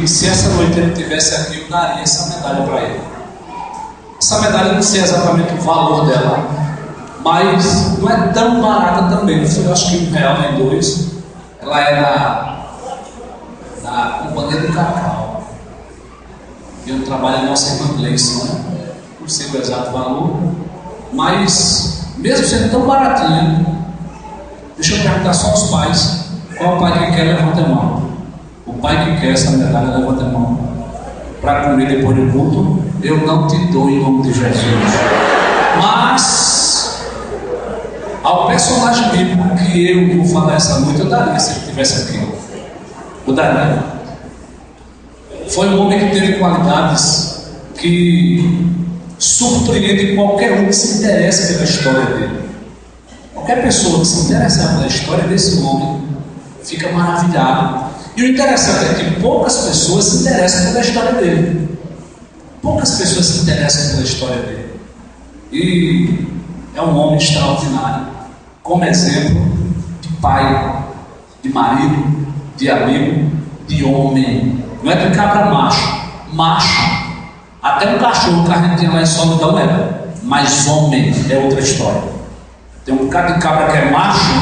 que se essa noite ele estivesse aqui, eu daria essa medalha para ele. Essa medalha, não sei exatamente o valor dela, mas não é tão barata também. Não foi, eu acho que R$1 nem R$2. Ela é da Companhia do Cacau. Eu trabalho em nossa irmã Gleison, né? Não sei o exato valor, mas mesmo sendo tão baratinha, deixa eu perguntar só aos pais. Qual o pai que quer, levanta a mão. O pai que quer essa medalha, levanta a mão. Para comer depois do culto, eu não te dou em nome de Jesus. Mas ao personagem bíblico que eu vou falar essa noite, eu daria se ele estivesse aqui. Eu daria. Foi um homem que teve qualidades que surpreendem qualquer um que se interessa pela história dele. Qualquer pessoa que se interessar pela história desse homem fica maravilhado. E o interessante é que poucas pessoas se interessam pela história dele. Poucas pessoas se interessam pela história dele. E é um homem extraordinário, como exemplo de pai, de marido, de amigo, de homem. Não é de cabra macho. Macho. Até um cachorro que a gente tinha lá em Solidão era. Mas homem é outra história. Tem um bocado de cabra que é macho,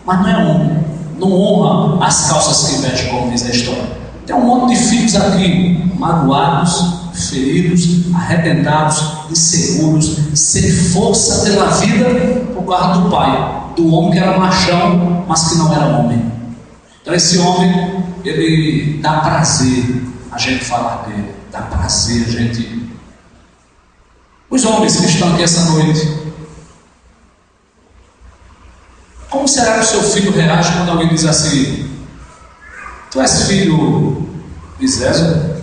mas não é homem. Não honra as calças que veste, como diz a história. Tem um monte de filhos aqui, magoados, feridos, arrebentados, inseguros, sem força pela vida por causa do pai, do homem que era machão, mas que não era homem. Então esse homem, ele dá prazer a gente falar dele, dá prazer a gente... Os homens que estão aqui essa noite, como será que o seu filho reage quando alguém diz assim: tu és filho de Zézio?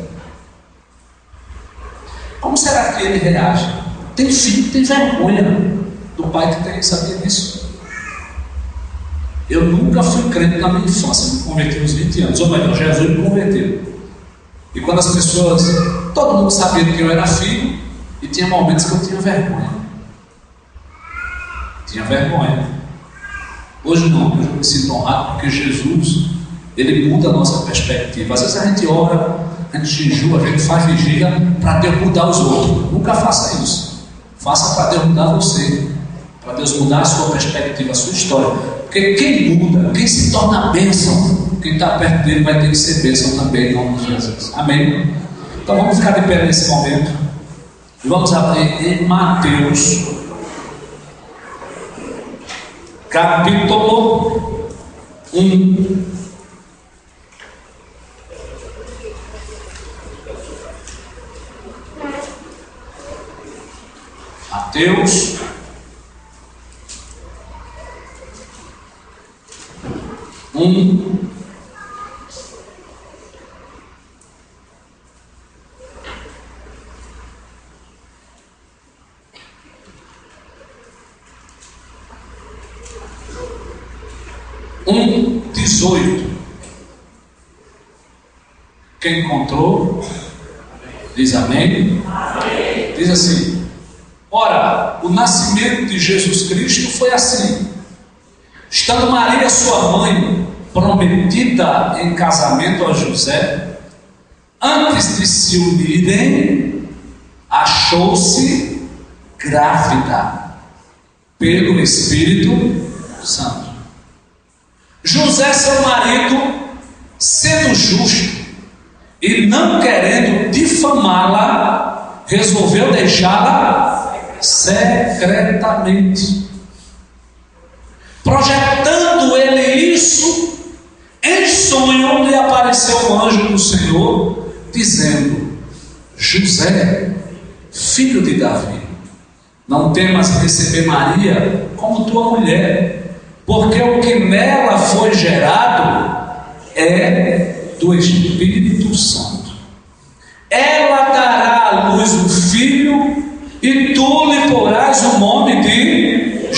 Como será que ele reage? Tem filho que tem vergonha do pai que tem, sabia disso? Eu nunca fui crente na minha infância, me converti aos 20 anos, ou melhor, Jesus me converteu. E quando as pessoas, todo mundo sabia que eu era filho, e tinha momentos que eu tinha vergonha. Tinha vergonha. Hoje não, hoje eu me sinto honrado porque Jesus, ele muda a nossa perspectiva. Às vezes a gente ora, a gente jejua, a gente faz vigília para Deus mudar os outros. Nunca faça isso. Faça para Deus mudar você, para Deus mudar a sua perspectiva, a sua história. Porque quem muda, quem se torna bênção, quem está perto dele vai ter que ser bênção também, em nome de Jesus. Amém? Então vamos ficar de pé nesse momento. E vamos abrir em Mateus, capítulo 1. Mateus um 18. Quem encontrou, diz amém. Amém. Diz assim: ora, o nascimento de Jesus Cristo foi assim. Estando Maria, sua mãe, prometida em casamento a José, antes de se unirem, achou-se grávida pelo Espírito Santo. José, seu marido, sendo justo e não querendo difamá-la, resolveu deixá-la secretamente. Projetando ele isso, em sonho lhe apareceu um anjo do Senhor, dizendo: José, filho de Davi, não temas receber Maria como tua mulher, porque o que nela foi gerado é do Espírito Santo. Ela dará à luz um filho, e tu lhe porás o nome de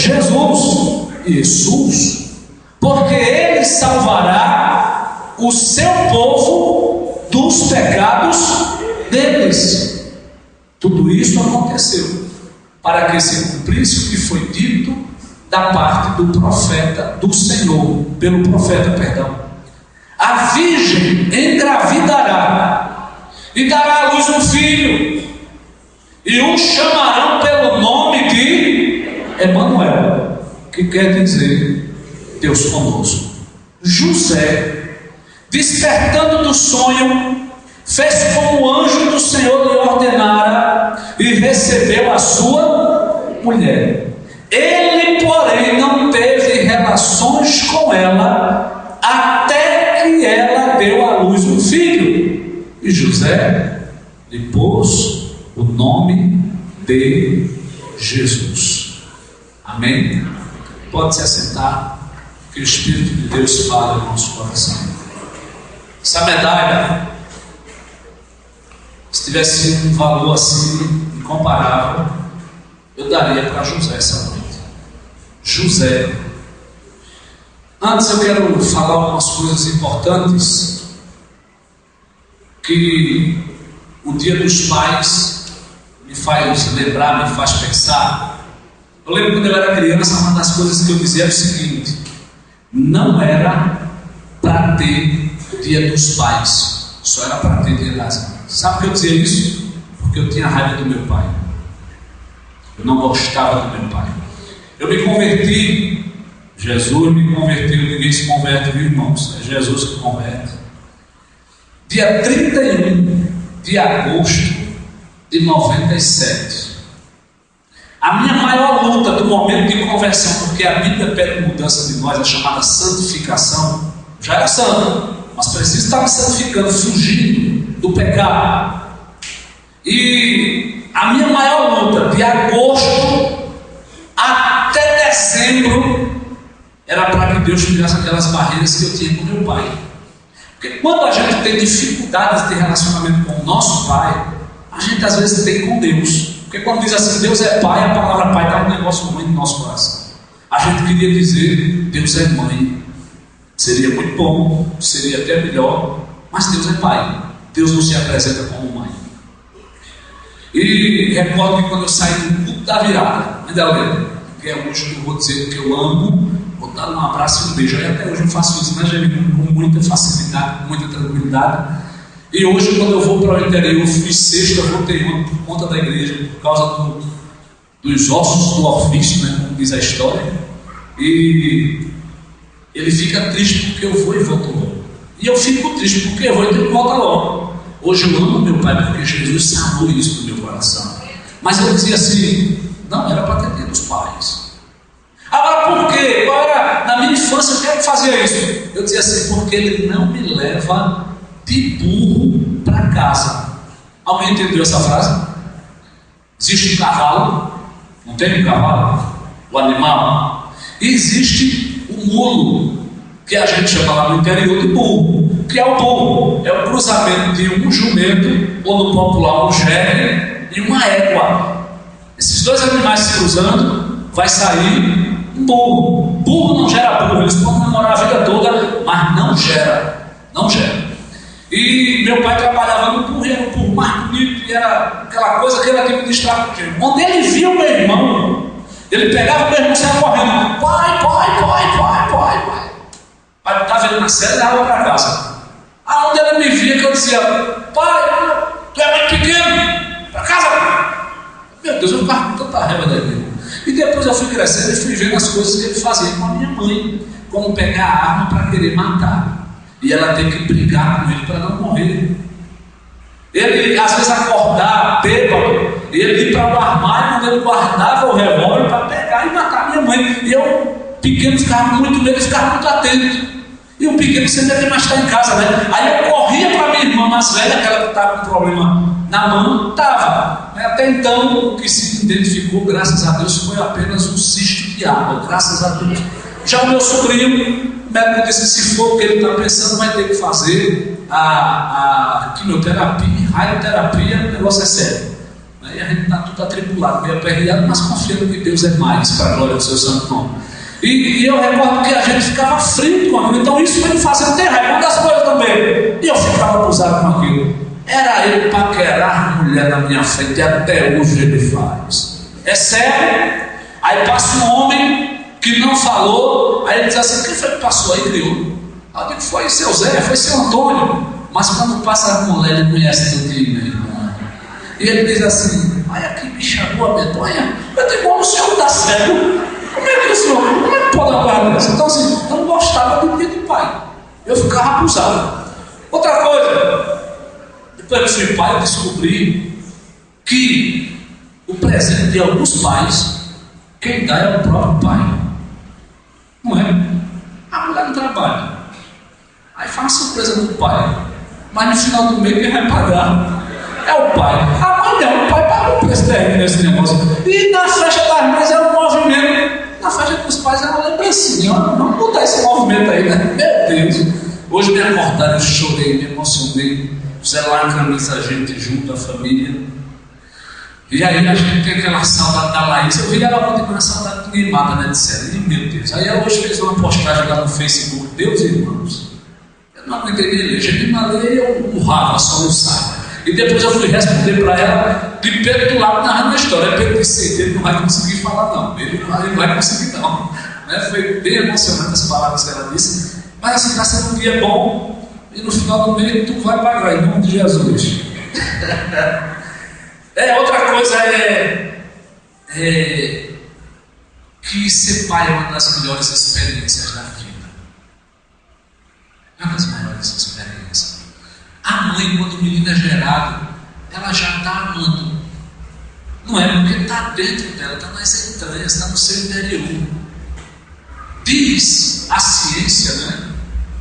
Jesus, porque ele salvará o seu povo dos pecados deles. Tudo isso aconteceu para que se cumprisse o que foi dito da parte do profeta do Senhor, pelo profeta, perdão. A virgem engravidará e dará à luz um filho, e o chamarão pelo nome de Emanuel, que quer dizer Deus conosco. José, despertando do sonho, fez como o anjo do Senhor lhe ordenara e recebeu a sua mulher. Ele, porém, não teve relações com ela até que ela deu à luz um filho. E José lhe pôs o nome de Jesus. Amém? Pode se assentar, que o Espírito de Deus fale no nosso coração. Essa medalha, se tivesse um valor assim incomparável, eu daria para José essa noite. José. Antes eu quero falar algumas coisas importantes que o Dia dos Pais me faz lembrar, me faz pensar. Eu lembro quando eu era criança, uma das coisas que eu dizia era o seguinte: não era para ter o Dia dos Pais, só era para ter o Dia das Mães. Sabe por que eu dizia isso? Porque eu tinha raiva do meu pai. Eu não gostava do meu pai. Eu me converti, Jesus me converteu. Ninguém se converte, viu, irmãos? É Jesus que converte. Dia 31 de agosto de 97. A minha maior luta do momento de conversão, porque a Bíblia pede mudança de nós, a chamada santificação. Já era santo, mas preciso estar me santificando, fugindo do pecado. E a minha maior luta, de agosto até dezembro, era para que Deus tirasse aquelas barreiras que eu tinha com meu pai. Porque quando a gente tem dificuldades de relacionamento com o nosso pai, a gente às vezes tem com Deus. Porque quando diz assim, Deus é pai, a palavra pai dá um negócio ruim no nosso coração. A gente queria dizer, Deus é mãe. Seria muito bom, seria até melhor, mas Deus é pai. Deus não se apresenta como mãe. E recordo que quando eu saí do culto da virada, ainda lembro, que é hoje que eu vou dizer que eu amo, vou dar um abraço e um beijo. E até hoje eu faço isso, né, gente, com muita facilidade, com muita tranquilidade. E hoje, quando eu vou para o interior, eu fui sexta, eu voltei ontem por conta da igreja, por causa dos ossos do ofício, né, como diz a história. E ele fica triste porque eu vou e volto logo. E eu fico triste porque eu vou e tenho que voltar logo. Hoje eu amo meu pai porque Jesus salvou isso no meu coração. Mas eu dizia assim, não era para ter Dia dos Pais. Agora por quê? Qual era? Na minha infância eu quero fazer isso. Eu dizia assim, porque ele não me leva de burro para casa. Alguém entendeu essa frase? Existe um cavalo, não tem um cavalo? O animal. E existe o mulo, que a gente chama lá no interior de burro. Que é o burro? É o cruzamento de um jumento, ou no popular um jegue, e uma égua. Esses dois animais se cruzando, vai sair um burro. Burro não gera burro, eles podem namorar a vida toda, mas não gera. Não gera. E meu pai trabalhava no burro, era um burro mais bonito, e era aquela coisa que ele administrava. Quando ele via o meu irmão, ele pegava o meu irmão e saia correndo. Pai. Pai estava ele na série e dava para casa. Aonde ele me via que eu dizia, pai, tu é muito pequeno, para casa. Meu Deus, eu ficava com tanta raiva dele. E depois eu fui crescendo e fui vendo as coisas que ele fazia com a minha mãe, como pegar a arma para querer matar. E ela tem que brigar com ele para não morrer. Ele, às vezes, acordar bêbado, ele ir para o armário, quando ele guardava o revólver para pegar e matar minha mãe. E eu, pequeno, ficava muito medo, ficava muito atento. E o pequeno sempre tem mais estar em casa, né? Aí eu corria para minha irmã mais velha, aquela que estava com problema na mão, estava. Até então, o que se identificou, graças a Deus, foi apenas um cisto de água, graças a Deus. Já o meu sobrinho, o médico disse que se for o que ele está pensando, vai ter que fazer a quimioterapia, radioterapia, o negócio é sério. E a gente está tudo atribulado, meio aperreado, mas confiando que Deus é mais, para a glória do seu santo nome. E eu recordo que a gente ficava frio com aquilo, então isso foi me fazendo ter raiva, uma das coisas também. E eu ficava abusado com aquilo. Era ele paquerar a mulher na minha frente, e até hoje ele faz. É sério? Aí passa um homem que não falou, aí ele diz assim, quem foi que passou aí, criou? Eu digo, foi seu Zé, foi seu Antônio. Mas quando passa a mulher, ele conhece tudinho, meu irmão. E ele diz assim: olha que bicha boa, medonha. Eu digo: como o senhor está cego? Como é que o senhor, como é que pode falar dessa? Então assim, eu não gostava do dia do pai. Eu ficava abusado. Outra coisa, depois que eu fui pai, eu descobri que o presente de alguns pais, quem dá é o próprio pai. Não é? A mulher não trabalha. Aí faz uma surpresa do pai. Mas no final do mês quem vai pagar é o pai. A mãe não, o pai paga o preço nesse negócio. E na festa das mães é um movimento. Na festa dos pais é uma lembrancinha. Vamos mudar esse movimento aí, né? Meu Deus. Hoje me acordaram, eu chorei, me emocionei. Fizeram lá a camisa, a gente junto, a família. E aí a gente tem aquela saudade da Laís. Eu vi ela ontem com uma saudade animada, né? Disseram, meu Deus. Aí ela hoje fez uma postagem lá no Facebook. Deus, irmãos, eu não aguentei nem ler. Gente, uma lei eu urrava, só não sabe. E depois eu fui responder para ela de Pedro do lado narrando a história. Pedro disse: ele não vai conseguir falar, não. Ele não vai conseguir, não. Né? Foi bem emocionante as palavras que ela disse. Mas assim, está sendo um dia bom. E no final do mês tu vai pagar, em nome de Jesus. Outra coisa que ser pai é uma das melhores experiências da vida. É uma das maiores experiências. A mãe, quando o menino é gerado, ela já está amando. Não é porque está dentro dela, está nas entranhas, está no seu interior. Diz a ciência, né,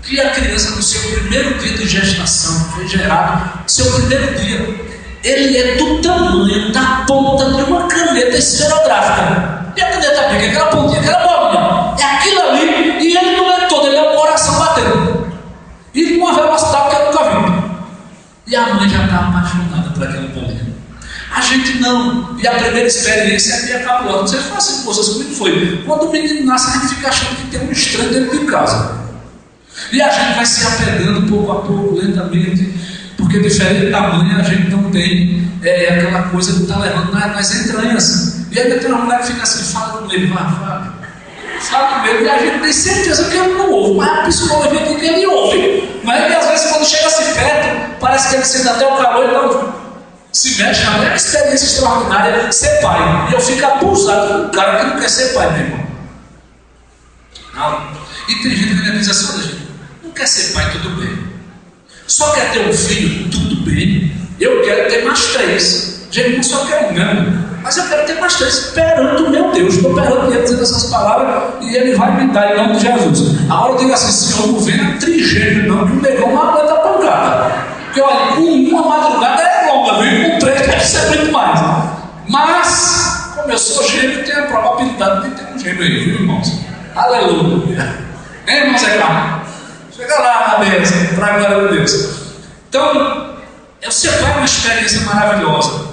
que a criança no seu primeiro dia de gestação, foi gerado, seu primeiro dia, ele é do tamanho da ponta de uma caneta esferográfica. E a caneta pequena, aquela pontinha, aquela bolinha, é aquilo ali, e ele não é todo, ele é o coração batendo. E com uma velocidade que eu nunca vi. E a mãe já está apaixonada por aquela bolinha. A gente não. E a primeira experiência é meio cabulosa. Não sei se foi assim com vocês, como foi. Quando o menino nasce, a gente fica achando que tem um estranho dentro de casa. E a gente vai se apegando pouco a pouco, lentamente. Porque diferente da mãe, a gente não tem aquela coisa de estar levando nas entranhas. E ainda tem uma mulher que fica assim: fala com ele, fala com ele. E a gente tem certeza que ele não ouve. Mas a psicologia diz que ele ouve. Mas às vezes quando chega assim perto, parece que ele sente até o calor, então se mexe. É uma experiência extraordinária ser pai. E eu fico abusado com um cara que não quer ser pai, meu irmão. Não. E tem gente que diz assim: olha, gente, não quer ser pai, tudo bem. Só quer ter um filho, tudo bem. Eu quero ter mais 3. Gente, não só quero um, não. Mas eu quero ter mais 3 perante o meu Deus. Estou perante ele dizendo essas palavras e ele vai me dar em nome de Jesus. Agora eu digo assim: Senhor, não venha trigêmeo, não, que o negão não aguenta a pancada. Porque olha, com uma madrugada é longa, viu? Com 3 deve ser muito mais. Mas, como eu sou gêmeo, tem a probabilidade de ter um gêmeo aí, viu, irmãos? Aleluia. Hein, irmão Zé Carlos? Chega lá na bênção, para a glória de Deus. Então, eu sei que é uma experiência maravilhosa.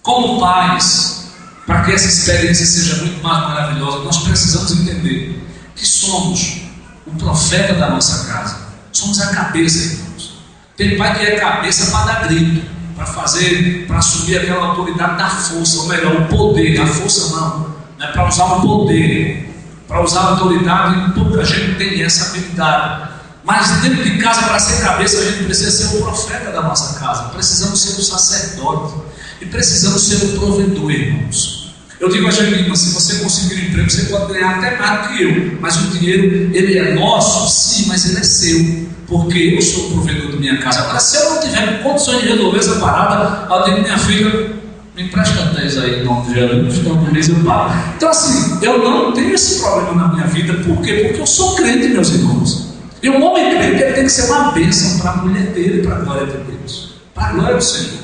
Como pais, para que essa experiência seja muito mais maravilhosa, nós precisamos entender que somos o profeta da nossa casa. Somos a cabeça, irmãos. Tem pai que é cabeça para dar grito, para assumir aquela autoridade da força, ou melhor, o poder. A força não é para usar o poder, para usar a autoridade. Pouca gente tem essa habilidade. Mas dentro de casa, para ser cabeça, a gente precisa ser o profeta da nossa casa. Precisamos ser o sacerdote. E precisamos ser o provedor, irmãos. Eu digo a gente: se você conseguir um emprego, você pode ganhar até mais do que eu. Mas o dinheiro, ele é nosso, sim, mas ele é seu. Porque eu sou o provedor da minha casa. Agora, se eu não tiver condições de resolver essa parada, eu digo: minha filha, me empresta 10 aí, em nome de Jesus, então um mês eu pago. Então assim, eu não tenho esse problema na minha vida. Por quê? Porque eu sou crente, meus irmãos. E um homem crente, ele tem que ser uma bênção para a mulher dele, para a glória de Deus, para a glória do Senhor.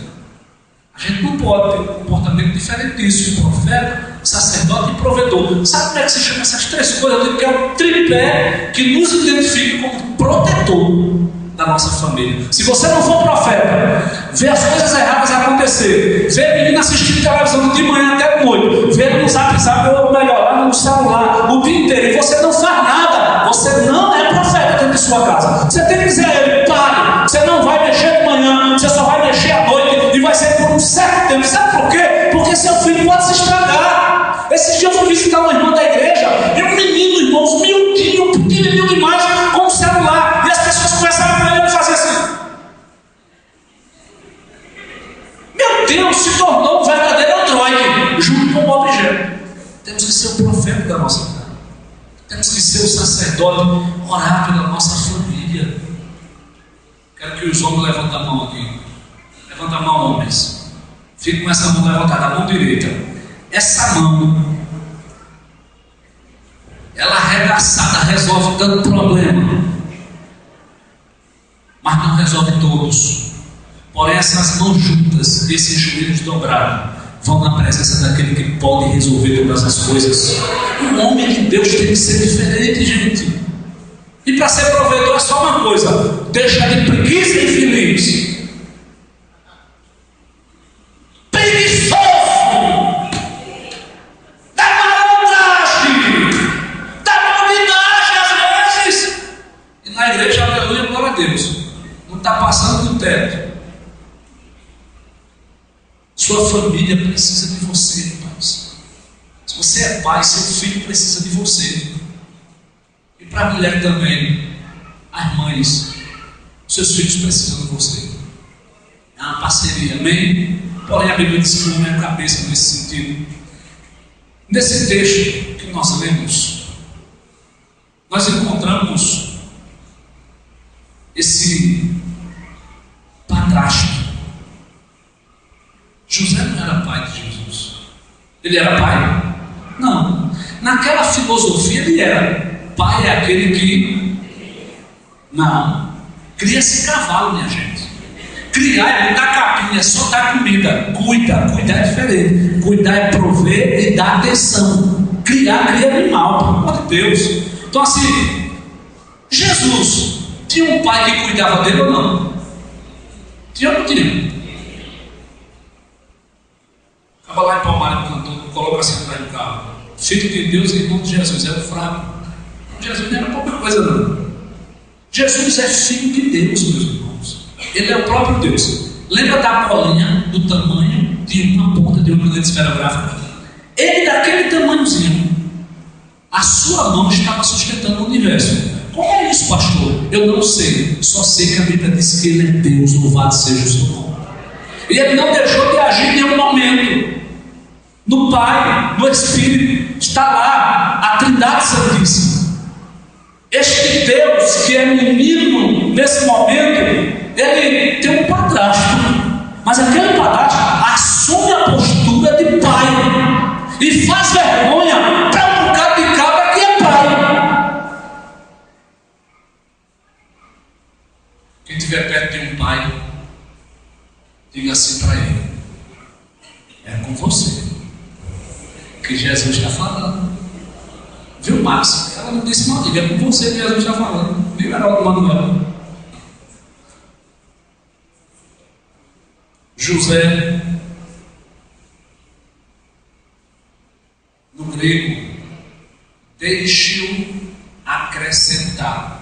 A gente não pode ter um comportamento diferentíssimo: profeta, sacerdote e provedor. Sabe como é que se chama essas 3 coisas? Eu digo que é o tripé que nos identifica como protetor da nossa família. Se você não for profeta, vê as coisas erradas acontecer, vê menino assistindo televisão de manhã até de noite, vê no zap, ou melhor, lá no celular o dia inteiro, e você não faz nada, você não é profeta dentro de sua casa. Você tem que dizer a ele: pare, você não vai mexer de manhã, você só vai mexer à noite, e vai ser por um certo tempo. Sabe por quê? Porque seu filho pode se estragar. Esses dias eu fui visitar uma irmã da igreja, e um menino, irmãos, miudinho, pequenininho demais, com o celular, e as pessoas começaram a fazer assim. Deus se tornou um verdadeiro androide, junto com o objeto. Temos que ser o profeta da nossa casa. Temos que ser o sacerdote, orar pela nossa família. Quero que os homens levantem a mão aqui. Levanta a mão, homens. Fique com essa mão levantada, a mão direita. Essa mão, ela arregaçada resolve tanto problema, mas não resolve todos. Porém, essas mãos juntas, esses joelhos dobrados, vão na presença daquele que pode resolver todas as coisas. Um homem de Deus tem que ser diferente, gente. E para ser provedor é só uma coisa: deixar de preguiça e infeliz. Preguiçoso, da malandragem, da novidade às vezes. E na igreja, aleluia, glória a Deus, não está passando do teto. Sua família precisa de você, pais. Se você é pai, seu filho precisa de você. E para a mulher também, as mães, seus filhos precisam de você. É uma parceria, amém? Porém, a Bíblia diz que não é a cabeça nesse sentido. Nesse texto que nós lemos, nós encontramos esse padrasto. José não era pai de Jesus. Ele era pai? Não. Naquela filosofia ele era. Pai é aquele que... Não. Cria-se cavalo, minha gente. Criar é botar capinha, é só dar comida. Cuidar é diferente. Cuidar é prover e dar atenção. Cria animal, pelo amor de Deus. Então assim, Jesus tinha um pai que cuidava dele ou não? Tinha ou não tinha? Acaba lá em Palmares, cantor, coloca assim atrás do carro: Filho de Deus e irmão de Jesus. Era fraco. Jesus não era pouca coisa, não. Jesus é filho de Deus, meus irmãos. Ele é o próprio Deus. Lembra da bolinha do tamanho de uma ponta de uma caneta esferográfica? Ele, daquele tamanhozinho, a sua mão estava sustentando o universo. Como é isso, pastor? Eu não sei. Só sei que a Bíblia diz que ele é Deus. Louvado seja o seu nome. E ele não deixou de agir em nenhum momento. No Pai, no Espírito, está lá a Trindade Santíssima. Este Deus que é menino nesse momento, ele tem um padrasto, mas aquele padrasto assume a postura de pai e faz vergonha para um bocado de cabra que é pai. Quem estiver perto de um pai, diga assim para ele: é com você que Jesus está falando. Viu, Márcio? Ela não disse mal, diga, é com você que Jesus está falando. Viu, Heraldo Manuel? José, no grego, deixe-o acrescentar.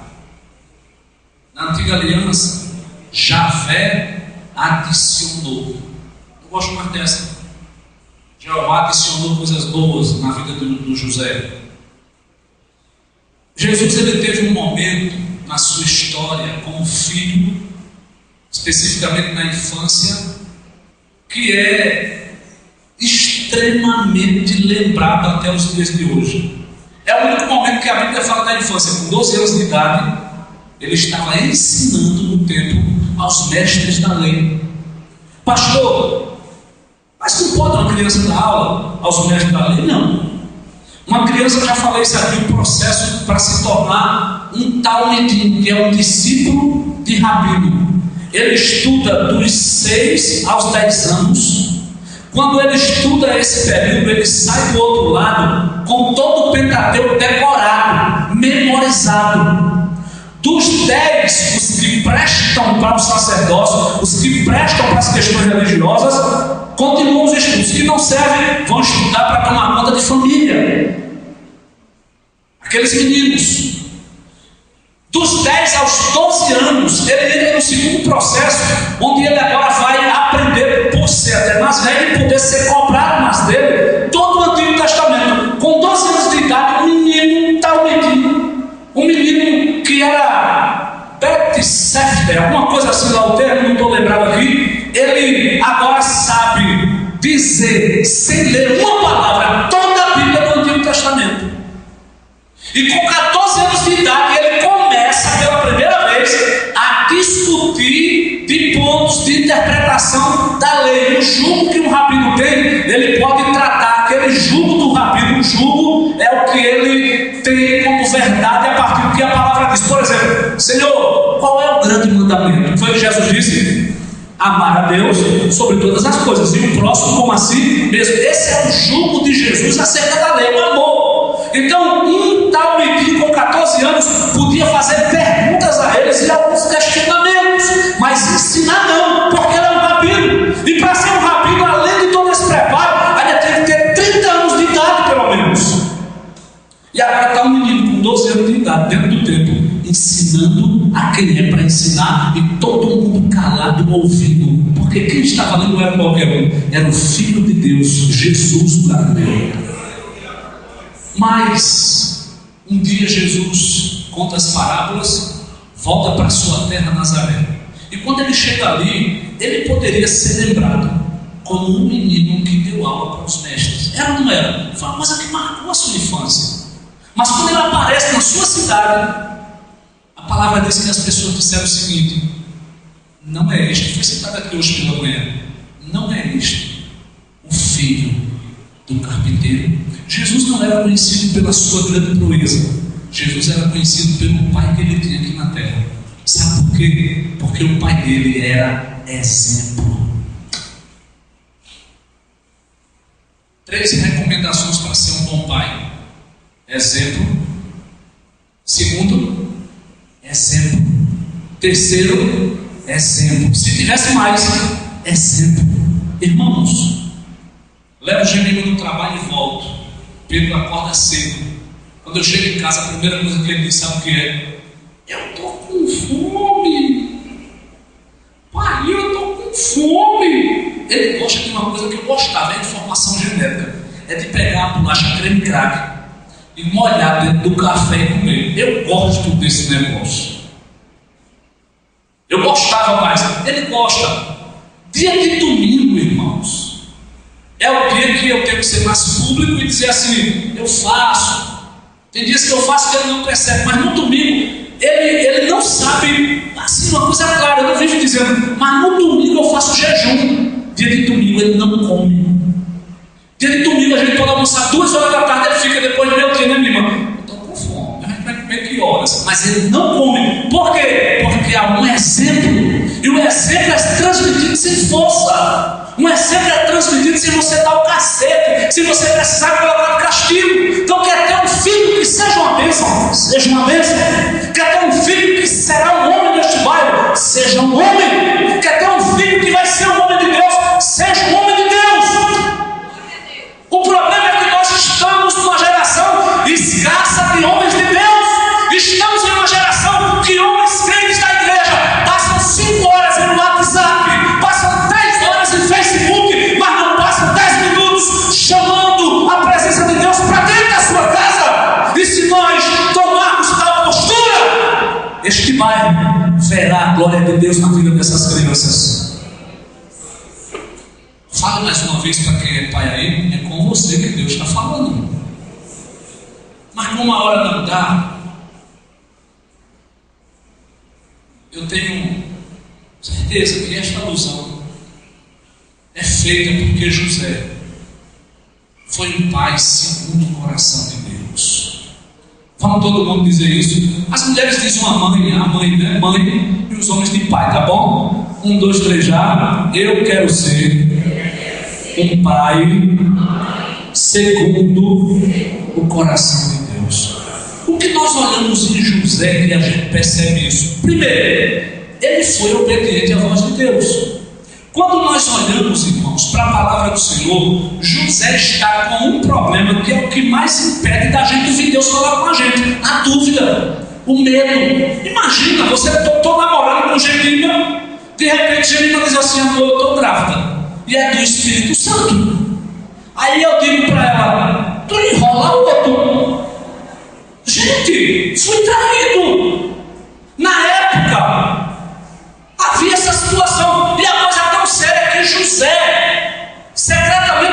Na antiga aliança, Javé adicionou. Eu gosto mais dessa. Jeová adicionou coisas boas na vida do José. Jesus, ele teve um momento na sua história como filho, especificamente na infância, que é extremamente lembrado até os dias de hoje. É o único momento que a Bíblia fala da infância. Com 12 anos de idade, ele estava ensinando no templo aos mestres da lei. Pastor, mas não pode uma criança dar aula aos mestres da lei? Não. Uma criança, eu já falei isso aqui, um processo para se tornar um talmidim, que é um discípulo de rabino. Ele estuda dos 6 aos 10 anos. Quando ele estuda esse período, ele sai do outro lado com todo o Pentateuco decorado, memorizado. Dos 10, os que prestam para o sacerdócio, os que prestam para as questões religiosas, continuam os estudos. Os que não servem, vão estudar para tomar conta de família. Aqueles meninos. Dos 10 aos 12 anos, ele entra no segundo processo, onde ele agora vai aprender, por ser até mais velho, e poder ser cobrado mais dele, todo o Antigo Testamento. Com 12 anos de idade, um menino talmidim, um menino que era Bet Sefer, alguma coisa assim lá o termo, não estou lembrado aqui, ele agora sabe dizer, sem ler uma palavra, toda a Bíblia do Antigo Testamento. E com 14 anos de idade, ele começa pela primeira vez a discutir de pontos de interpretação da lei. O jugo que um rabino tem, ele pode tratar aquele jugo do rabino. O jugo é o que ele tem como verdade a partir do que a palavra diz. Por exemplo, Senhor, qual é o grande mandamento? Foi o que Jesus disse: amar a Deus sobre todas as coisas, e o próximo como assim mesmo. Esse é o jugo de Jesus acerca da lei, o amor. Então, em tal medida, com 14 anos, podia fazer perguntas a eles e alguns questionamentos, mas ensinar não, porque ele é um rabino. E para ser um rabino, além de todo esse preparo, ainda tem que ter 30 anos de idade, pelo menos. E agora está um menino com 12 anos de idade, dentro do templo, ensinando a quem é para ensinar, e todo mundo calado ouvindo, porque quem estava ali não era qualquer um, era o Filho de Deus, Jesus o Galileu. Mas um dia Jesus conta as parábolas, volta para sua terra Nazaré, e quando ele chega ali, ele poderia ser lembrado como um menino que deu aula para os mestres. Era ou não era? Foi uma coisa que marcou a sua infância. Mas quando ele aparece na sua cidade, a palavra diz que as pessoas disseram o seguinte: não é este, foi citado aqui hoje pela manhã, não é este o filho do carpinteiro? Jesus não era conhecido pela sua grande proeza, Jesus era conhecido pelo pai que ele tinha aqui na terra. Sabe por quê? Porque o pai dele era exemplo. 3 recomendações para ser um bom pai: exemplo. Segundo, exemplo. Terceiro, exemplo. Se tivesse mais, exemplo. Irmãos, levo o Jeremias no trabalho e volto. Pedro acorda cedo. Quando eu chego em casa, a primeira coisa que ele diz, sabe o que é? Eu estou com fome. Pai, eu estou com fome. Ele gosta de uma coisa que eu gostava, é informação genética. É de pegar a bolacha creme crack e molhar dentro do café e comer. Eu gosto desse negócio. Eu gostava mais. Ele gosta. Dia de domingo, irmãos, é o dia que eu tenho que ser mais público e dizer assim: eu faço. Tem dias que eu faço que ele não percebe, mas no domingo ele não sabe. Assim, uma coisa clara, eu não vivo dizendo, mas no domingo eu faço jejum. Dia de domingo ele não come. Dia de domingo a gente pode almoçar 2 horas da tarde, ele fica depois do meio-dia, né, minha irmã? Eu estou com fome, a gente vai comer que horas? Mas ele não come. Por quê? Porque há um exemplo. E o exemplo é transmitido sem força. Um exemplo é transmitido se você dar o cacete, se você precisar colocar de castigo. Então quer ter um filho que seja uma bênção, seja uma bênção. Quer ter um filho que será um homem neste bairro, seja um homem. Quer ter um filho que vai ser um homem de Deus, seja um homem de Deus. O problema é que nós estamos numa geração escassa de homens de Deus. Estamos em uma geração que homens crentes da igreja passam 5 horas no WhatsApp, passam 3 horas em Facebook, mas não passam 10 minutos chamando a presença de Deus para dentro da sua casa. E se nós tomarmos tal postura, este bairro verá a glória de Deus na vida dessas crianças. Fala mais uma vez para quem é pai aí, é com você que Deus está falando. Mas como a hora não dá, eu tenho certeza que esta alusão é feita porque José foi um pai segundo o coração de Deus. Vamos todo mundo dizer isso? As mulheres dizem a mãe, né? Mãe, e os homens de pai, tá bom? 1, 2, 3 já. Eu quero ser um pai segundo o coração de Deus. O que nós olhamos em José, que a gente percebe isso? Primeiro, ele foi obediente à voz de Deus. Quando nós olhamos, irmãos, para a palavra do Senhor, José está com um problema que é o que mais impede da gente ouvir Deus falar com a gente: a dúvida, o medo. Imagina, você estou namorando com Gemima, de repente Gemima diz assim: amor, eu estou grávida, e é do Espírito Santo. Aí eu digo para ela: tu enrola outro. Gente, fui traído. Na época havia essa situação, e a coisa tão séria que José secretamente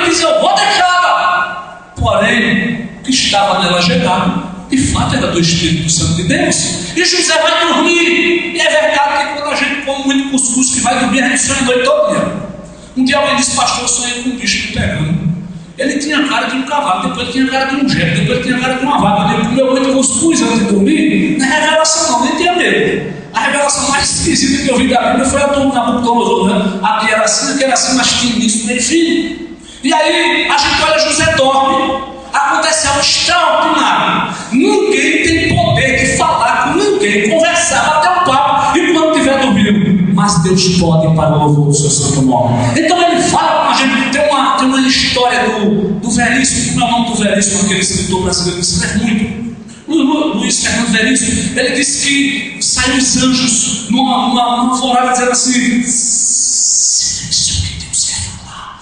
estava nela gerado, de fato era do Espírito Santo de Deus. E José vai dormir. E é verdade que quando a gente come muito cuscuz que vai dormir, a gente sonha a noite toda. Um dia alguém disse: pastor, eu sonhei com um bicho me pegando. Ele tinha a cara de um cavalo, depois ele tinha a cara de um jegue, depois ele tinha a cara de uma vaca. Ele comeu muito cuscuz antes de dormir. Não é revelação não, nem tinha medo. A revelação mais esquisita que eu vi da Bíblia foi a do Nabucodonosor, né? Aqui era assim, mas tinha isso meio fino. E aí a gente olha, José dorme. Acontece algo extraordinário. Ninguém tem poder de falar com ninguém, conversar, bater um papo e quando estiver dormindo. Mas Deus pode para o louvor do seu santo nome. Então ele fala com a gente. Tem uma história do Veríssimo. Como é o nome do Veríssimo, aquele escritor brasileiro que escreve muito? Luiz Fernando Veríssimo. Ele disse que saíram os anjos numa florada dizendo assim: silêncio, que Deus quer falar.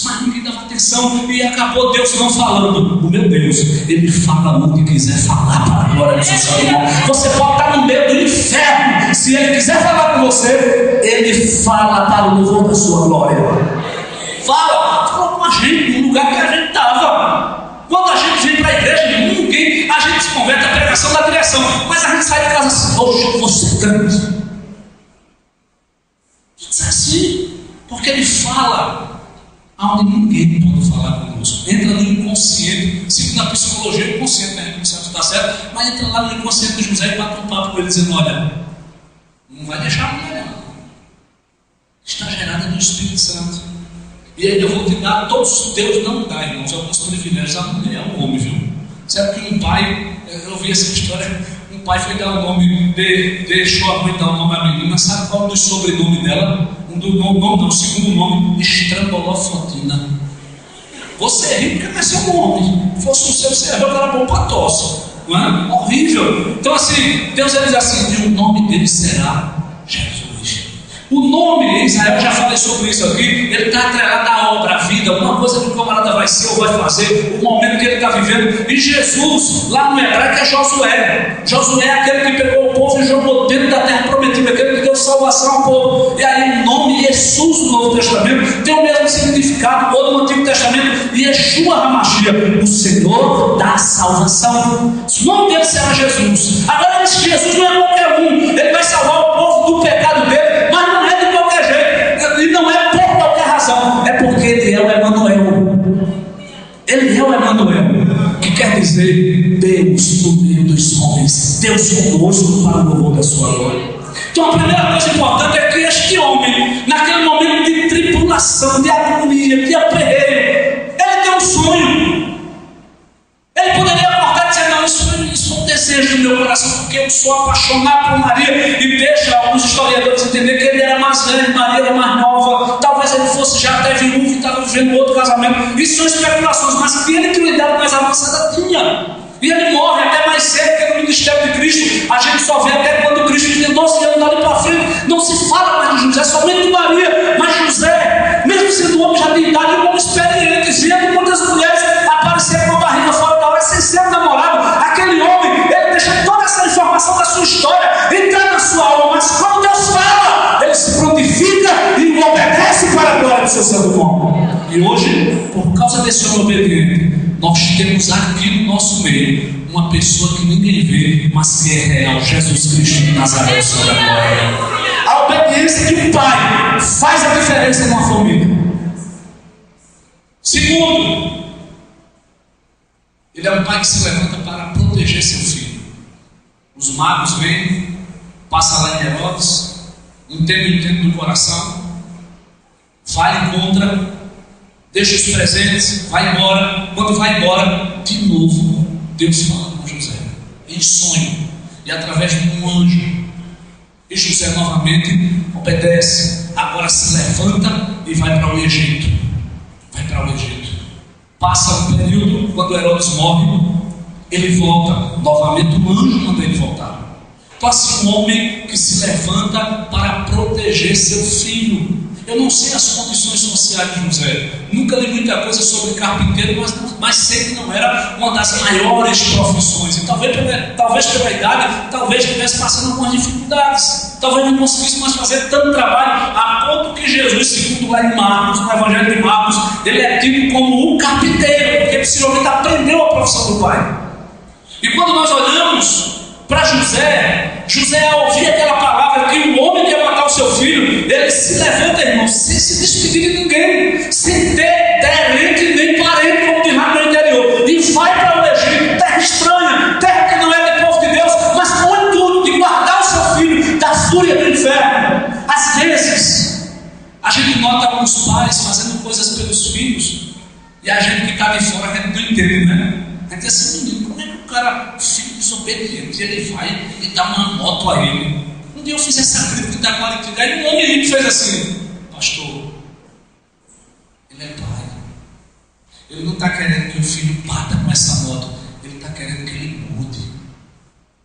Mas ninguém dava atenção e acabou Deus não falando. O meu Deus, Ele fala onde quiser falar para a glória do seu santo nome. Você pode estar no meio do inferno. Se Ele quiser falar com você, Ele fala para o louvor da sua glória. Fala com a gente no lugar que a gente estava. Quando a gente vem para a igreja, a gente se converte à pregação da direção, mas a gente sai de casa assim: hoje você canta. Isso é assim, porque Ele fala aonde ninguém pode falar conosco. Entra no inconsciente. Segundo a psicologia, o inconsciente, né? O inconsciente está certo, mas entra lá no inconsciente de José e bate um papo com ele dizendo: olha, não vai deixar a mulher não. Está gerada do Espírito Santo. E aí eu vou te dar todos. Deus não dá, irmãos, alguns privilégios à mulher, ao homem, viu? Sabe que um pai, eu ouvi essa história, um pai foi dar o nome, deixou a mãe dar o nome à menina. Sabe qual é o sobrenome dela? O segundo nome: Estrambolofotina. Você é rico porque não é seu nome. Se fosse o seu, você ia ver o cara bom para tosse. Não é? Horrível. Então assim, Deus diz assim: e o nome dele será Jesus. O nome, Israel, já falei sobre isso aqui, ele está atrelado à obra, à vida, uma coisa que o camarada vai ser ou vai fazer, o momento que ele está vivendo. E Jesus, lá no hebraico, é Josué. Josué é aquele que pegou o povo e jogou dentro da terra prometida, aquele que deu salvação ao povo. E aí o nome Jesus no Novo Testamento tem o mesmo significado, ou no Antigo Testamento, Yeshua HaMashiach, o Senhor da salvação. O nome dele será Jesus. Agora esse Jesus não é qualquer um, ele vai salvar o povo do pecado dele, mas não é de qualquer jeito, e não é por qualquer razão, é porque ele é o Emanuel. Ele é o Emanuel, que quer dizer Deus no meio dos homens, Deus conosco para o louvor da sua glória. Então a primeira coisa importante é que este homem, naquele momento de tribulação, de agonia, de aperreio, ele tem um sonho. Ele poderia acordar e dizer: não, isso é um desejo do meu coração, porque eu sou apaixonado por Maria. E deixa alguns historiadores entender que ele era mais velho, Maria era mais nova. Talvez ele fosse já até viúvo e estava vivendo outro casamento. Isso são especulações, mas que ele tinha uma idade mais avançada, tinha. E ele morre até mais cedo que no ministério de Cristo. A gente só vê até quando Cristo tinha 12 anos dali para frente. Não se fala mais de José, somente de Maria. Mas José, mesmo sendo um homem já de idade, um homem experiente, vendo muitas mulheres aparecerem com a barriga fora da hora, sem ser namorado, aquele homem, ele deixa toda essa informação da sua história entrar na sua alma. Mas quando Deus fala, ele se prontifica e obedece para a glória do seu santo nome. E hoje, por causa desse homem obediente, nós temos aqui no nosso meio uma pessoa que ninguém vê, mas que é real: Jesus Cristo de Nazaré, o Senhor da glória. A obediência de um pai faz a diferença numa família. Segundo, ele é um pai que se levanta para proteger seu filho. Os magos vêm, passa lá em Herodes, entende o intento do coração, vai contra, deixa os presentes, vai embora. Quando vai embora, de novo, Deus fala com José, em sonho, e através de um anjo. E José novamente obedece, agora se levanta e vai para o Egito. Vai para o Egito. Passa um período, quando Herodes morre, ele volta. Novamente o anjo manda ele voltar. Então assim, um homem que se levanta para proteger seu filho. Eu não sei as condições sociais de José, nunca li muita coisa sobre carpinteiro, mas sei que não era uma das maiores profissões. E talvez pela idade, talvez estivesse passando algumas dificuldades, talvez não conseguisse mais fazer tanto trabalho, a ponto que Jesus, segundo lá em Marcos, no Evangelho de Marcos, ele é tido como o carpinteiro, porque possivelmente aprendeu profissão do pai. E quando nós olhamos para José, José, ao ouvir aquela palavra que o homem quer matar o seu filho, ele se levanta, irmão, sem se despedir de ninguém, sem ter terente nem parente, como diz lá no interior, e vai para o Egito, terra estranha, terra que não é do povo de Deus, mas com o intuito de guardar o seu filho da fúria do inferno. Às vezes, a gente nota alguns pais fazendo coisas pelos filhos, e a gente que está de fora, a gente não entende, né? A gente diz assim, menino, como é que o cara, filho desobediente, ele vai e dá uma moto a ele? Um dia eu fiz essa crítica da qualidade, aí um homem fez assim, pastor, ele é pai, ele não está querendo que o filho bata com essa moto, ele está querendo que ele mude.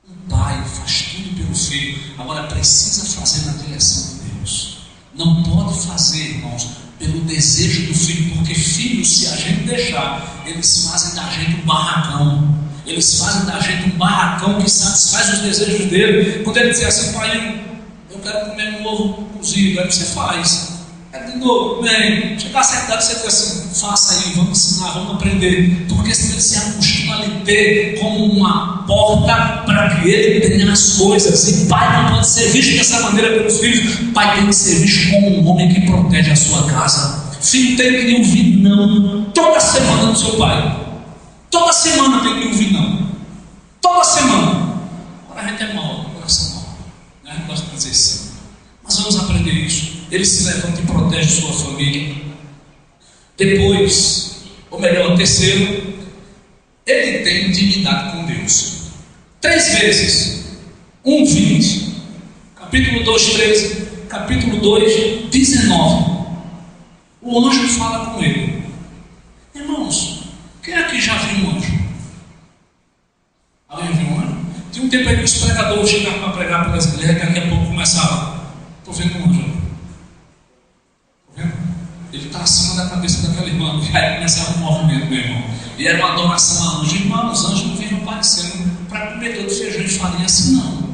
Um pai faz tudo pelo filho, agora precisa fazer na direção de Deus. Não pode fazer, irmãos, pelo desejo do filho, porque filhos, se a gente deixar, eles fazem da gente um barracão. Eles fazem da gente um barracão que satisfaz os desejos dele. Quando ele diz assim, pai, eu quero comer um ovo cozido, aí você faz. É de novo, bem, chegar a certa idade, você diz assim, faça aí, vamos ensinar, vamos aprender. Porque senão ele se acostuma a lhe ter como uma porta para que ele tenha as coisas. E pai não pode ser visto dessa maneira pelos filhos. Pai tem que ser visto como um homem que protege a sua casa. Filho tem que lhe ouvir não toda semana do seu pai. Toda semana tem que ouvir não. Toda semana. Agora a gente é mau, coração mau, né? Gosto de dizer sim. Mas vamos aprender isso. Ele se levanta e protege sua família. Depois, ou melhor, terceiro, ele tem intimidade com Deus. 3 vezes. 1:20, capítulo 2, 13, capítulo 2, 19. O anjo fala com ele. Irmãos, quem aqui já viu um anjo? Alguém viu um anjo? Tinha um tempo aí que os pregadores chegavam para pregar pelas igrejas, daqui a pouco começava. Estou vendo um anjo. Ele está acima da cabeça daquela irmã. E aí começava o movimento, meu irmão. E era uma adoração a anjo. Irmão, os anjos não vinham aparecendo para comer todo feijão e farinha assim, não.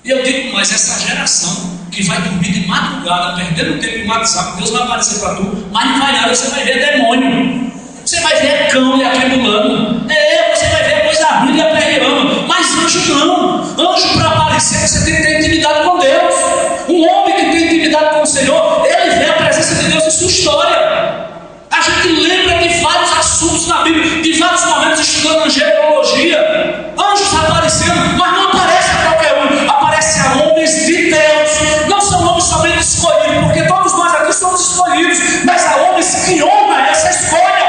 E eu digo mais, essa geração que vai dormir de madrugada, perdendo tempo em WhatsApp, Deus vai aparecer para tu, mas não vai nada, você vai ver demônio. Você vai ver cão e atribulando. Você vai ver coisa ruim e aperreando. Mas anjo não. Anjo para aparecer, você tem que ter intimidade com Deus. Um homem que tem intimidade com o Senhor, ele vê a presença de Deus em sua história. A gente lembra de vários assuntos na Bíblia, de vários momentos estudando angelologia. Anjos aparecendo, mas não aparece a qualquer um. Aparece a homens de Deus. Não são homens somente escolhidos, porque todos nós aqui somos escolhidos, mas há homens que honram essa escolha.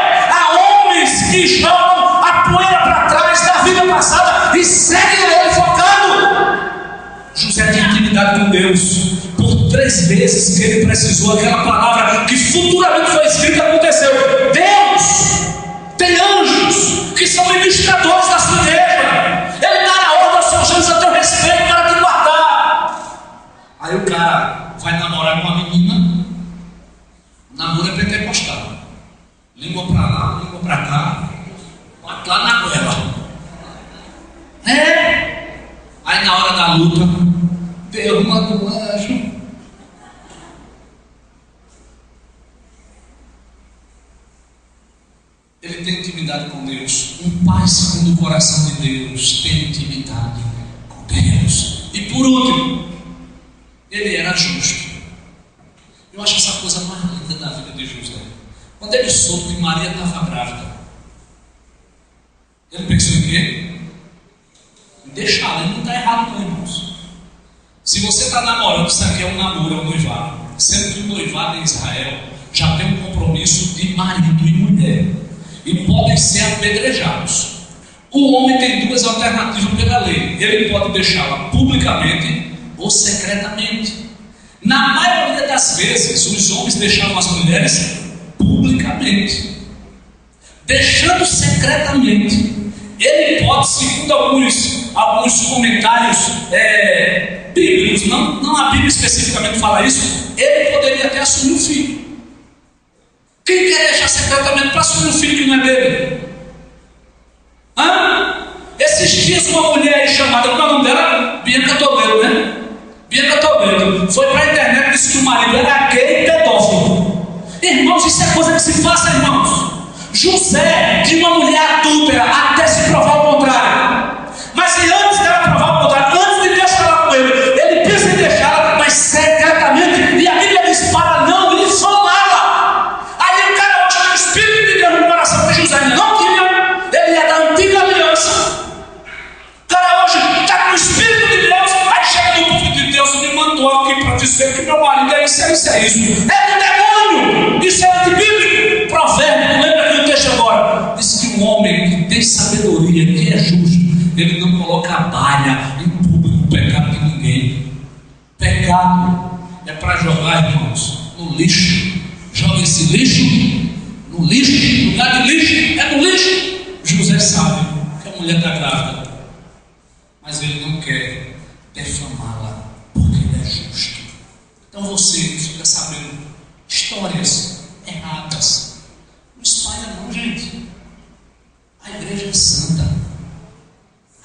Que jogam a poeira para trás da vida passada e seguem ele focado. José tem intimidade com Deus. Por 3 vezes que ele precisou, aquela palavra que futuramente foi escrita aconteceu. Deus tem anjos que são ministradores da sua igreja. Ele dá a ordem aos seus anjos a teu respeito para te guardar. Aí o cara vai namorar com uma menina. Namoro é pentecostal. Língua para lá, língua para cá, bate lá na goela. Aí na hora da luta, deu uma do anjo. Ele tem intimidade com Deus. Um pai segundo o coração de Deus tem intimidade com Deus. E por último, ele era justo. Eu acho essa coisa mais linda da vida de José. Quando ele soube que Maria estava grávida, ele pensou em quê? Em deixá-la. Ele não está errado, não, irmãos. Se você está namorando, isso aqui é um namoro, é um noivado. Sendo que o noivado em Israel já tem um compromisso de marido e mulher. E podem ser apedrejados. O homem tem 2 alternativas pela lei. Ele pode deixá-la publicamente ou secretamente. Na maioria das vezes, os homens deixavam as mulheres publicamente. Deixando secretamente, ele pode, segundo alguns comentários bíblicos, não a Bíblia especificamente fala isso, ele poderia até assumir o filho. Quem quer deixar secretamente para assumir um filho que não é dele? Esses dias uma mulher aí chamada, qual é o nome dela? Bianca Toledo, né? Bianca Toledo foi para a internet e disse que o marido era gay e pedófilo. Irmãos, isso é coisa que se faça, irmãos. José, de uma mulher adúltera, até isso. É do demônio. Isso é antibíblico. Provérbio, lembra aqui o texto agora? Diz que um homem que tem sabedoria, que é justo, ele não coloca a balha em público o pecado de ninguém. Pecado é para jogar, irmãos, no lixo. Joga esse lixo no lixo, lugar de lixo, é no lixo. José sabe que a mulher está grávida, mas ele não quer defamá-la, porque ele é justo. Então você que fica sabendo histórias erradas, não espalha não, gente. A igreja é santa.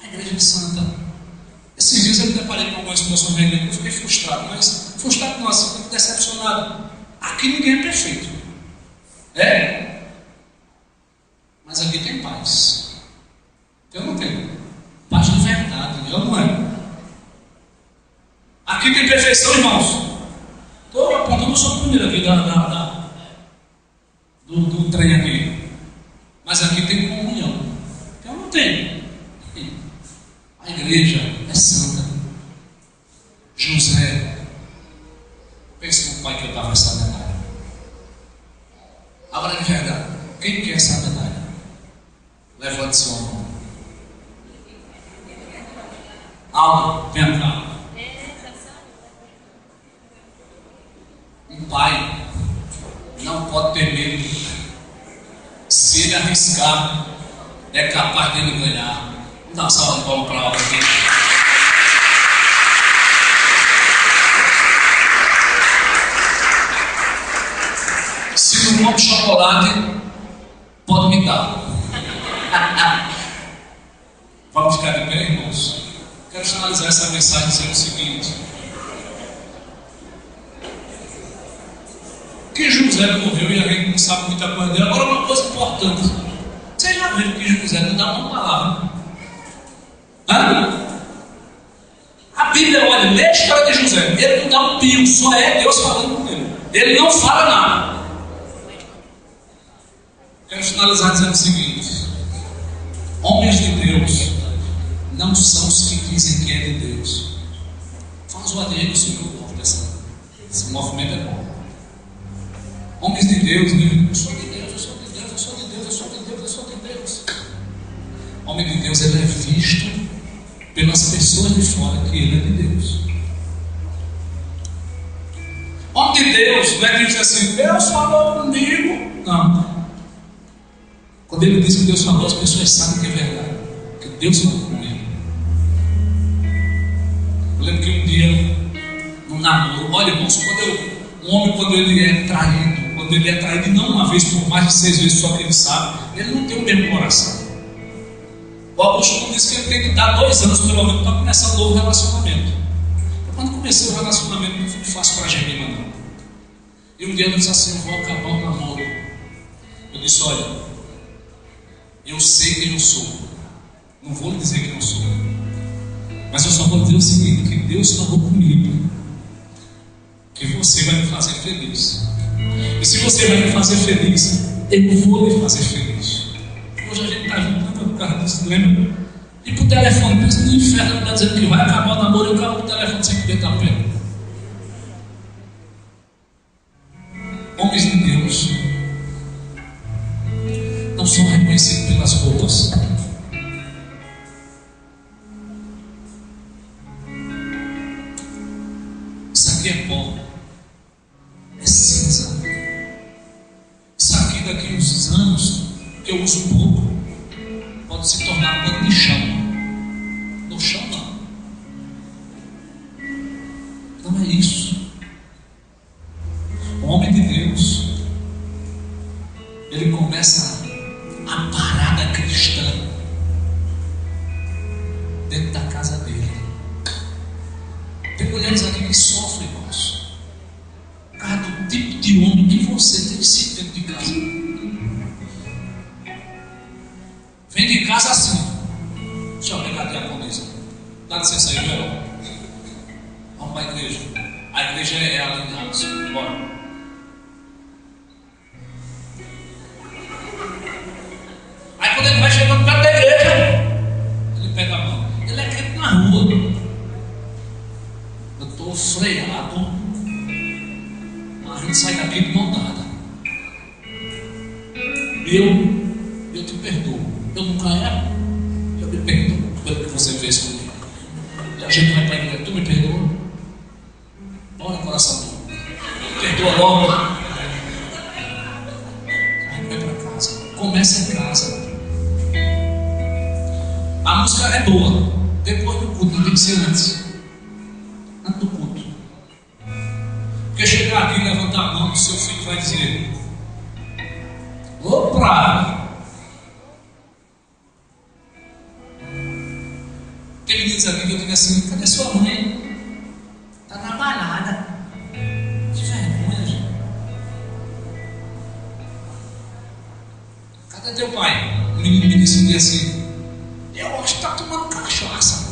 A igreja é santa. Esses dias eu me deparei com algumas situações na igreja, eu fiquei frustrado, mas frustrado não, assim, decepcionado. Aqui ninguém é perfeito. É? Mas aqui tem paz. Eu não tenho. Paz de verdade, eu não é. Aqui tem perfeição, irmãos. Estou apontando só o primeiro aqui do trem aqui. Mas aqui tem comunhão. Eu não tenho. A igreja é santa. José, pense no pai que eu dava essa medalha. Agora de verdade, quem quer essa medalha? Levante sua mão. Aldo, vem cá. Um pai não pode ter medo. Se ele arriscar, é capaz dele ganhar. Vamos dar uma salva de palmas para a Aldo aqui. Se não come chocolate, pode me dar. Vamos ficar de pé, irmãos? Quero finalizar essa mensagem dizendo o seguinte: que José morreu e a gente não sabe muita coisa dele. Agora, uma coisa importante: vocês já viram que José não dá uma palavra? Hã? A Bíblia, olha, lê a história de José. Ele não dá um pio, só é Deus falando com ele. Ele não fala nada. Quero finalizar dizendo o seguinte: homens de Deus não são os que dizem que é de Deus. Faz o adendo, Senhor, esse movimento é bom. Homens de Deus dizem: eu sou de Deus, eu sou de Deus, eu sou de Deus, eu sou de Deus, eu sou de Deus. Homem de Deus, ele é visto pelas pessoas de fora que ele é de Deus. Homem de Deus não é que diz assim: Deus falou comigo. Não. Quando ele diz que Deus falou, as pessoas sabem que é verdade, que Deus falou com ele. Eu lembro que um dia, num namoro, olha, irmãos, um homem, quando ele é traído, e não uma vez, por mais de 6 vezes, só que ele sabe, ele não tem o mesmo coração. O Augusto disse que ele tem que dar 2 anos, pelo menos, para começar um novo relacionamento. Eu, quando comecei o relacionamento, não foi fácil para a Gemima, não. E um dia ele disse assim: eu vou acabar o namoro. Eu disse: olha, eu sei quem eu sou. Não vou lhe dizer quem eu sou, mas eu só vou dizer o seguinte: que Deus falou comigo que você vai me fazer feliz. E se você vai me fazer feliz, eu vou lhe fazer feliz. Hoje a gente está juntando por causa disso, lembra? E por telefone, pensa no inferno, está dizendo que vai acabar o namoro e o cara no telefone sem poder estar perto. Homens de Deus não são reconhecidos pelas roupas. Isso aqui é pó, é cinza. Isso aqui, daqui a uns anos, que eu uso pouco, pode se tornar pano de chão. No chão não. Não é isso. O homem de Deus, ele começa a parada cristã dentro da casa dele. Tem mulheres aqui que sofrem, irmãos, por causa do tipo de homem que você tem sido dentro de casa. Vem de casa assim. Deixa eu pegar a diaconisa. Dá licença aí, Verão. Vamos para a igreja. A igreja é ela em Deus. Bora. Aí quando ele vai chegando perto da igreja, ele pega a mão. Ele é crente na rua. Eu estou freado, mas A gente sai daqui de mão dada. Eu te perdoo. Eu nunca erro. Eu me perdoo pelo que você fez comigo. E a gente vai para a igreja. Tu me perdoa? Olha o coração. Perdoa logo. Aí vai para casa. Começa em casa. A música é boa. Depois do culto, não tem que ser antes. Antes do culto. Porque chegar aqui e levantar a mão, o seu filho vai dizer: opa! Tem meninos aqui que eu digo assim: cadê sua mãe? Está na balada. Que vergonha, gente. Cadê teu pai? O menino me disse um dia assim: eu acho que está tomando cachaça.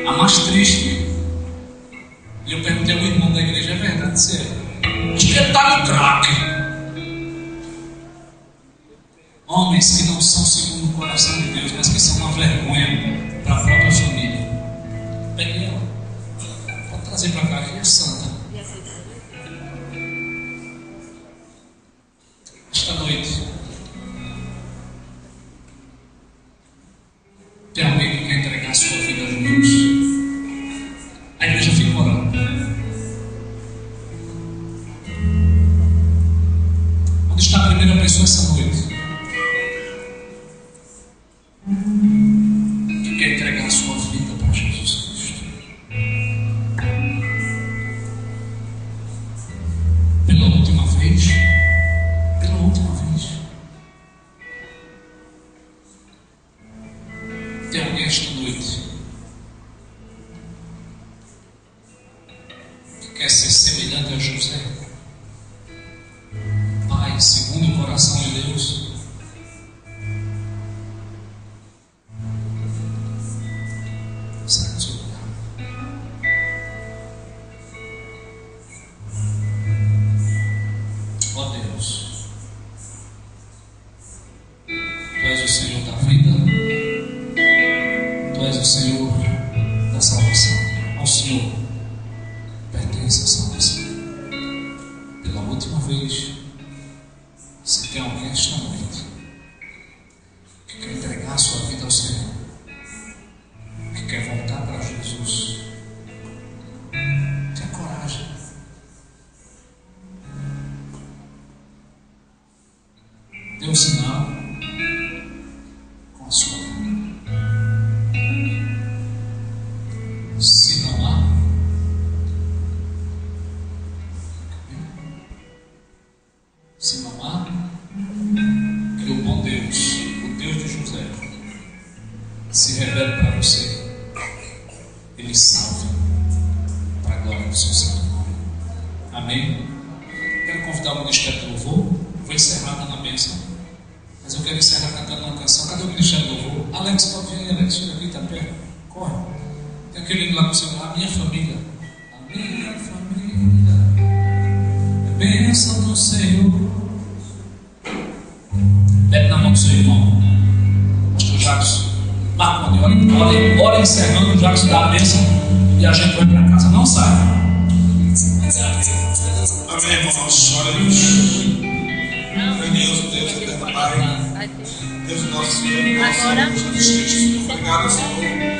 A mais triste. E eu perguntei ao irmão da igreja: é verdade, sério? Acho que ele está no crack. Homens que não são segundo o coração de Deus, mas que são uma vergonha para a própria família. Pegue ela. Pode trazer para cá, que é santa. Esta noite tem alguém que quer entregar a sua vida a Jesus. A igreja fica orando. Onde está a primeira pessoa essa noite? Que quer entregar a sua vida para Jesus Cristo. Pela última vez. Pela última vez. Tem alguém esta noite que quer ser semelhante a José? Pai, segundo o coração de Deus. Sai do seu lugar. Ó Deus, Tu és o Senhor da vida. Tu és o Senhor da salvação. Ao Senhor pertence a salvação. Pela última vez, se tem alguém esta noite que quer entregar a sua vida ao Senhor, que quer voltar para Jesus, tenha coragem. Dê um sinal com a sua vida. Se não há, que o bom Deus, o Deus de José, se revele para você. Ele salve para a glória do seu santo nome. Amém? Quero convidar o Ministério do Louvor. Vou encerrar na bênção, mas eu quero encerrar cantando uma canção. Cadê o Ministério do Louvor? Alex, pode vir, Alex, chega aqui, está perto. Corre. Tem aquele indo lá com o Senhor. A minha família. A minha família é bênção do Senhor. Bebe na mão do seu irmão. Pastor Jacques, Marco, ora encerrando, o Jacques dá a bênção e a gente vai para casa. Não sai. Amém, irmãos. Glória a Deus. Deus, Deus eterno Pai, Deus nosso Senhor, nosso Jesus Cristo. Obrigado, Senhor.